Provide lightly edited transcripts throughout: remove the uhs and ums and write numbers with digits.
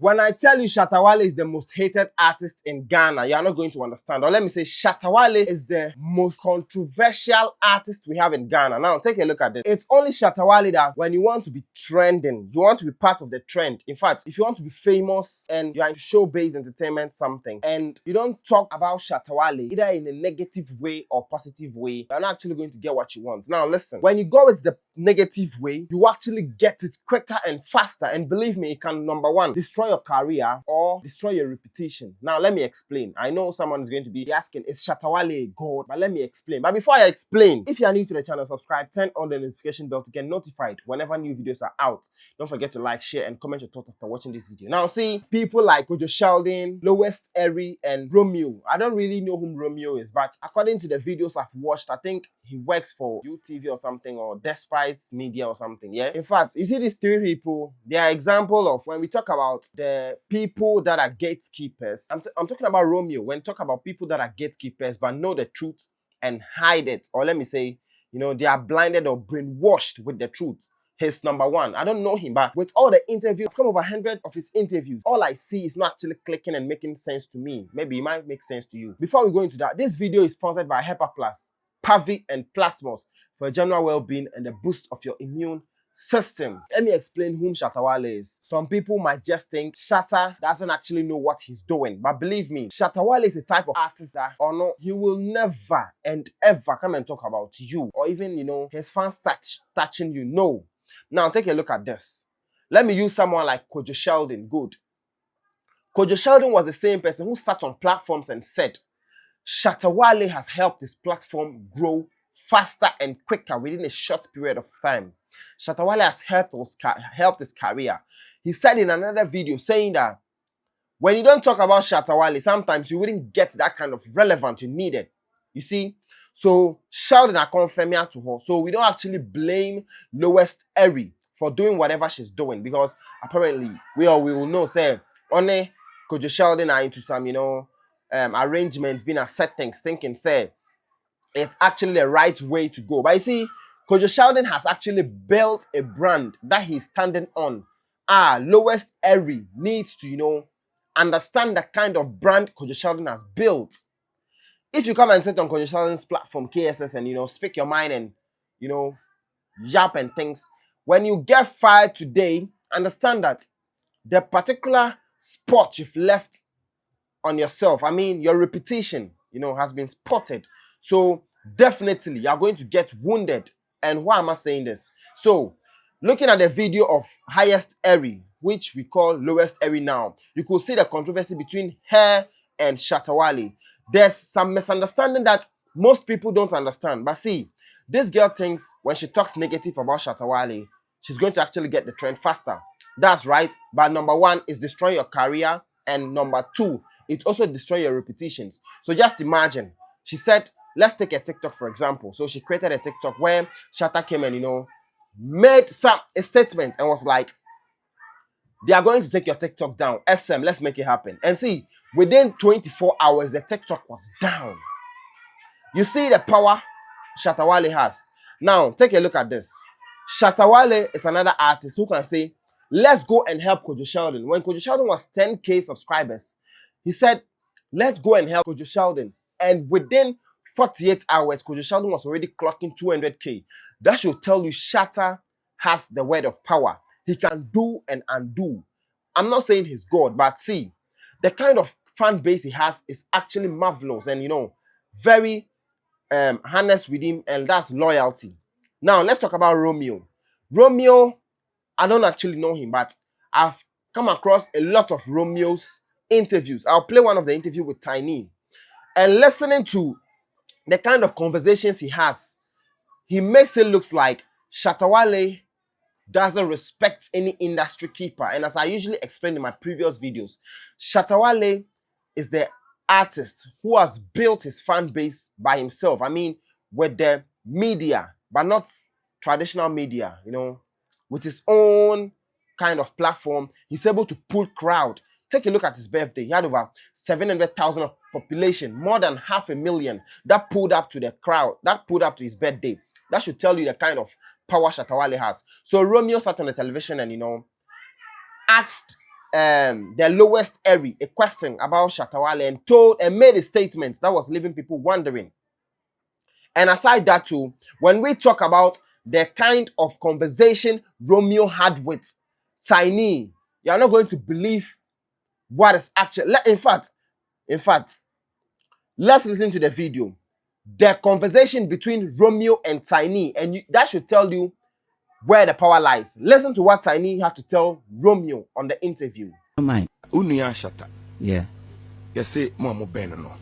When I tell you Shatta Wale is the most hated artist in Ghana, you are not going to understand. Or let me say Shatta Wale is the most controversial artist we have in Ghana. Now, take a look at this. It's only Shatta Wale that when you want to be trending, you want to be part of the trend. In fact, if you want to be famous and you are in show-based entertainment something, and you don't talk about Shatta Wale either in a negative way or positive way, you're not actually going to get what you want. Now, listen, when you go with the negative way, you actually get it quicker and faster. And believe me, it can, number one, destroy your career or destroy your reputation. Now, let me explain. I know someone is going to be asking, is Shatta Wale God? But let me explain. But before I explain, if you are new to the channel, subscribe, turn on the notification bell to get notified whenever new videos are out. Don't forget to like, share, and comment your thoughts after watching this video. Now, see, people like Kojo Sheldon, Highest Eri, and Romeo. I don't really know whom Romeo is, but according to the videos I've watched, I think he works for UTV or something, or Despite Media or something, yeah? In fact, you see these three people, they are example of when we talk about the people that are gatekeepers. I'm talking about Romeo. When we talk about people that are gatekeepers but know the truth and hide it, or let me say, you know, they are blinded or brainwashed with the truth. He's number one. I don't know him, but with all the interviews, I've come over 100 of his interviews. All I see is not actually clicking and making sense to me. Maybe it might make sense to you. Before we go into that, this video is sponsored by Hepa Plus, Pavi, and Plasmos for general well-being and the boost of your immune system. Let me explain whom Shatta Wale is. Some people might just think Shatta doesn't actually know what he's doing, but believe me, Shatta Wale is a type of artist that, or no, he will never and ever come and talk about you, or even, you know, his fans touching you. No. Now take a look at this. Let me use someone like Kojo Sheldon. Good. Kojo Sheldon was the same person who sat on platforms and said, Shatta Wale has helped his platform grow faster and quicker within a short period of time. Shatta Wale has helped his career. He said in another video saying that when you don't talk about Shatta Wale, sometimes you wouldn't get that kind of relevance you needed. You see? So Sheldon are confirming to her. So we don't actually blame Highest Eri for doing whatever she's doing, because apparently we will know, say, only Kojo Sheldon are into some, you know, arrangements, being a settings, thinking, say, it's actually the right way to go. But you see, Kojo Sheldon has actually built a brand that he's standing on. Highest Eri needs to, you know, understand the kind of brand Kojo Sheldon has built. If you come and sit on Kojo Sheldon's platform, KSS, and, you know, speak your mind and, you know, yap and things, when you get fired today, understand that the particular spot you've left on yourself, I mean, your reputation, you know, has been spotted. So definitely you are going to get wounded. And why am I saying this? So looking at the video of Highest Eri, which we call Highest Eri now, you could see the controversy between her and Shatta Wale. There's some misunderstanding that most people don't understand. But see, this girl thinks when she talks negative about Shatta Wale, she's going to actually get the trend faster. That's right. But number one, is destroy your career. And number two, it also destroy your reputations. So just imagine, she said, let's take a TikTok, for example. So she created a TikTok where Shatta came and, you know, made a statement and was like, they are going to take your TikTok down. SM, let's make it happen. And see, within 24 hours, the TikTok was down. You see the power Shatta Wale has. Now, take a look at this. Shatta Wale is another artist who can say, let's go and help Kojo Sheldon. When Kojo Sheldon was 10K subscribers, he said, let's go and help Kojo Sheldon. And within 48 hours, Kojo Sheldon was already clocking 200K. That should tell you Shatta has the word of power. He can do and undo. I'm not saying he's God, but see, the kind of fan base he has is actually marvelous and, you know, very honest with him, and that's loyalty. Now, let's talk about Romeo. Romeo, I don't actually know him, but I've come across a lot of Romeo's interviews. I'll play one of the interviews with Tiny. And listening to the kind of conversations he has, he makes it look like Shatta Wale doesn't respect any industry keeper. And as I usually explained in my previous videos, Shatta Wale is the artist who has built his fan base by himself. I mean, with the media, but not traditional media, you know, with his own kind of platform. He's able to pull crowd. Take a look at his birthday. He had over 700,000 of population, more than 500,000 that pulled up to the crowd, that pulled up to his birthday. That should tell you the kind of power Shatta Wale has. So Romeo sat on the television and, you know, asked the lowest Eri a question about Shatta Wale and made a statement that was leaving people wondering. And aside that too, when we talk about the kind of conversation Romeo had with Tiny, you are not going to believe what is actually. In fact, let's listen to the video. The conversation between Romeo and Tiny, and that should tell you where the power lies. Listen to what Tiny had to tell Romeo on the interview. Mine. Unia Shatta. Yeah. You say Mamo Benno.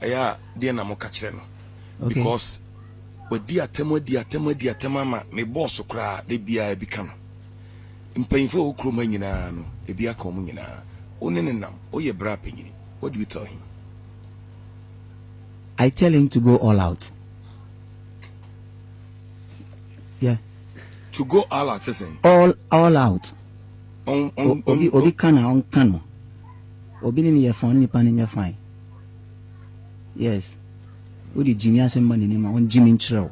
Aya dear Namo Kacheno. Because with dear Temama, me boss cry, they be I become. In painful Crumanina, no, a be a communina. Onenam, or your bra penny. What do you tell him? I tell him to go all out. Yeah. To go all out, saying all out. Obi kana on kano. Obi ni your phone ni pan in your fine. Yes. Udi Jimmy has some money name on Jimmy Trail.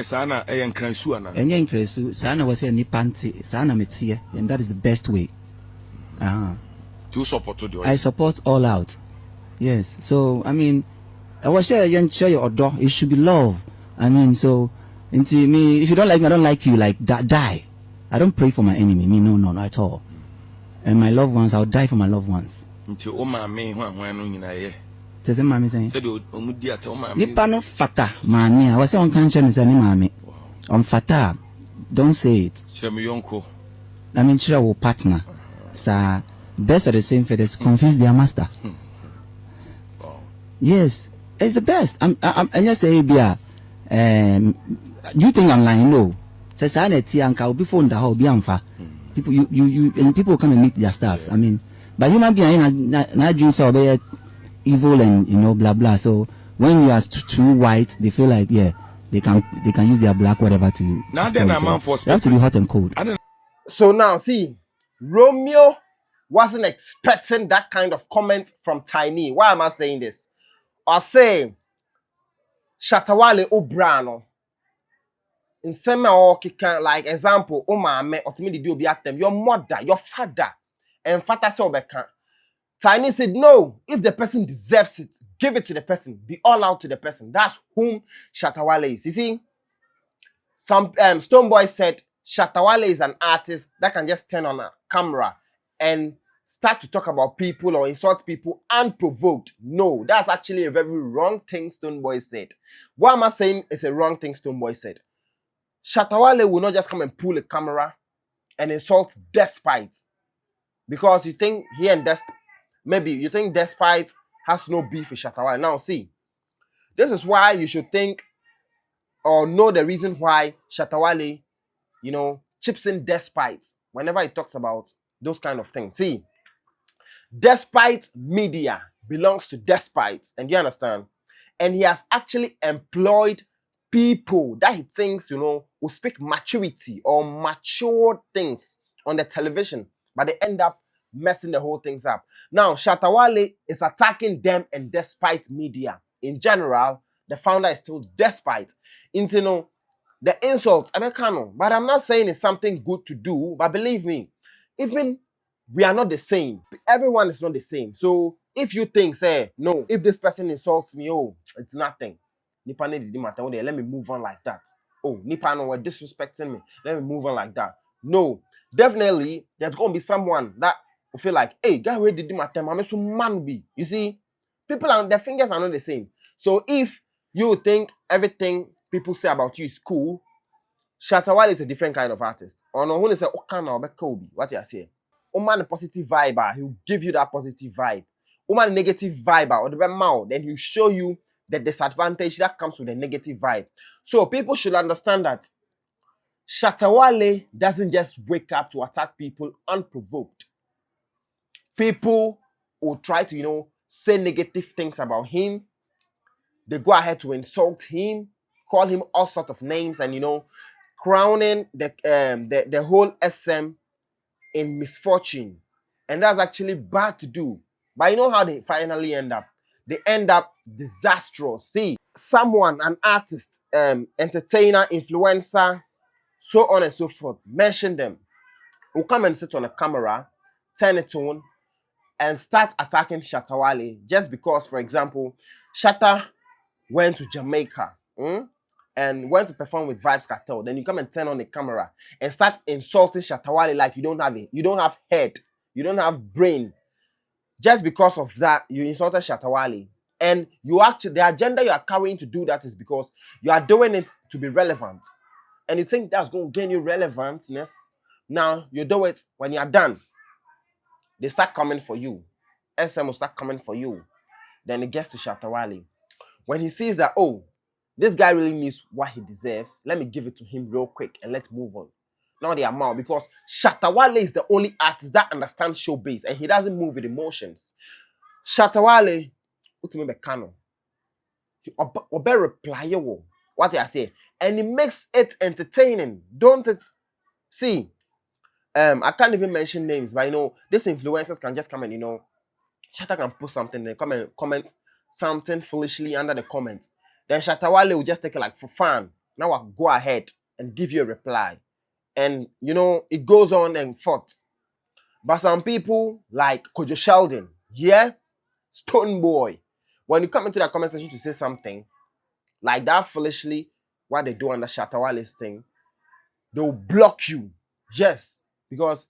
Sana and Cransuana. And yan Cresu, Sana was a nipanti, Sana Metia, and that is the best way. To support to do. I support all out. Yes. So I mean I was saying your door, it should be love. I mean, so into me, if you don't like me, I don't like you, like die. I don't pray for my enemy, me, no, not at all. And my loved ones, I'll die for my loved ones. Into Oma me when I Says the mommy saying, said Omudia to my Nipano fata, mammy. I was on conscience and mammy. On fata, don't say it. Chemionko. I mean, will partner. Sir, best are the same feathers, confuse their master. Yes, it's the best. I'm just saying, Bia. Do you think I'm lying? No. Says I let see uncle before the whole Bianfa. People, you, and people come and meet their staffs. I mean, but human being, not doing so be evil and blah blah. So when you are too white, they feel like they can use their black whatever to. Now then, I'm on for. You have to be hot and cold. So now, see, Romeo wasn't expecting that kind of comment from Tiny. Why am I saying this? Or say, Shatta Wale Obrano. In some like example, mame or to me the be at them, your mother, your father, and father said Tiny said, no, if the person deserves it, give it to the person, be all out to the person. That's whom Shatta Wale is. You see, some Stonebwoy said Shatta Wale is an artist that can just turn on a camera and start to talk about people or insult people unprovoked. No, that's actually a very wrong thing Stonebwoy said. What am I saying is a wrong thing Stonebwoy said? Shatta Wale will not just come and pull a camera and insult Despite because you think he and maybe you think Despite has no beef with Shatta Wale. Now see, this is why you should think or know the reason why Shatta Wale, chips in Despite whenever he talks about those kind of things. See, Despite media belongs to Despite, and you understand? And he has actually employed people that he thinks, will speak maturity or matured things on the television, but they end up messing the whole things up. Now, Shatta Wale is attacking them and Despite media. In general, the founder is still Despite. Into the insults, but I'm not saying it's something good to do, but believe me, even we are not the same. Everyone is not the same. So if you think, say, no, if this person insults me, it's nothing. Nipa ne didi matter, let me move on like that. Oh, Nipa no were disrespecting me. Let me move on like that. No, definitely there's gonna be someone that will feel like, hey, guy, where did matter? I'm so man be. You see, their fingers are not the same. So if you think everything people say about you is cool, Shatta Wale is a different kind of artist. Or no, when they say, what you say? Man, a positive vibe, he'll give you that positive vibe. Man, negative vibe, or the mouth, then he'll show you the disadvantage that comes with the negative vibe. So people should understand that Shatta Wale doesn't just wake up to attack people unprovoked. People will try to, say negative things about him. They go ahead to insult him, call him all sorts of names, and crowning the whole SM in misfortune. And that's actually bad to do. But you know how they finally end up? They end up disastrous. See, someone, an artist, entertainer, influencer, so on and so forth, mention them, will come and sit on a camera turn it on and start attacking Shatta Wale just because, for example, Shatta went to Jamaica and went to perform with Vybz Kartel. Then you come and turn on the camera and start insulting Shatta Wale like you don't have head, you don't have brain. Just because of that, you insulted Shatta Wale. And the agenda you are carrying to do that is because you are doing it to be relevant. And you think that's going to gain you relevantness. Now, you do it when you're done. They start coming for you. SM will start coming for you. Then it gets to Shatta Wale. When he sees that, oh, this guy really needs what he deserves, let me give it to him real quick and let's move on. Now they are mad because Shatta Wale is the only artist that understands showbiz and he doesn't move with emotions. Shatta Wale, what me be canon? He obe reply you what I say, and it makes it entertaining, don't it? See, I can't even mention names, but these influencers can just come and Shatta can put something and come and comment something foolishly under the comments. Then Shatta Wale will just take it like for fun. Now I'll go ahead and give you a reply. And it goes on and forth. But some people like Kojo Sheldon, Stone Boy, when you come into that comment section to say something like that foolishly, what they do under Shatta Wale's thing, they'll block you. Yes, because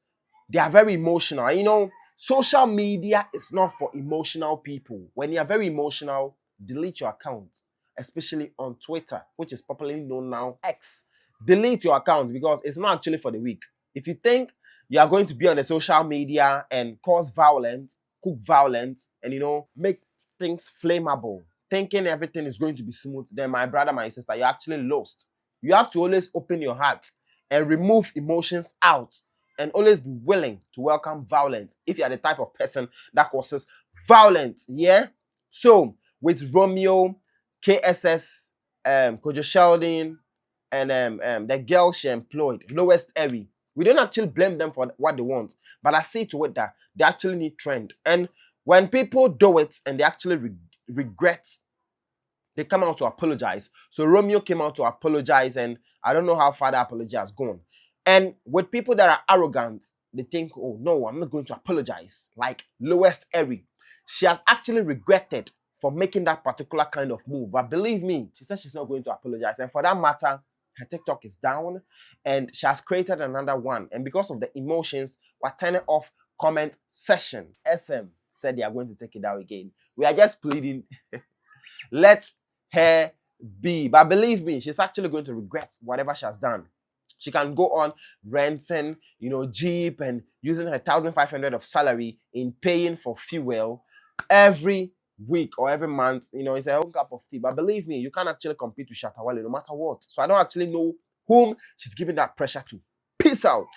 they are very emotional. Social media is not for emotional people. When you are very emotional, delete your account, especially on Twitter, which is popularly known now X. Delete your account because it's not actually for the weak. If you think you are going to be on the social media and cause violence, cook violence, and make things flammable, thinking everything is going to be smooth, then my brother, my sister, you're actually lost. You have to always open your heart and remove emotions out and always be willing to welcome violence if you are the type of person that causes violence. So with Romeo, KSS, Kojo Sheldon, and the girl she employed, Highest Eri, we don't actually blame them for what they want, but I see to it that they actually need trend. And when people do it and they actually regret, they come out to apologize. So Romeo came out to apologize, and I don't know how far that apology has gone. And with people that are arrogant, they think, oh no, I'm not going to apologize. Like Highest Eri, she has actually regretted for making that particular kind of move. But believe me, she said she's not going to apologize. And for that matter, her TikTok is down and she has created another one. And because of the emotions, we're turning off comment session. SM said they are going to take it down again. We are just pleading, let her be. But believe me, she's actually going to regret whatever she has done. She can go on renting, Jeep and using her 1,500 of salary in paying for fuel every week or every month. It's a whole cup of tea. But believe me, you can't actually compete with Shatta Wale no matter what. So I don't actually know whom she's giving that pressure to. Peace out.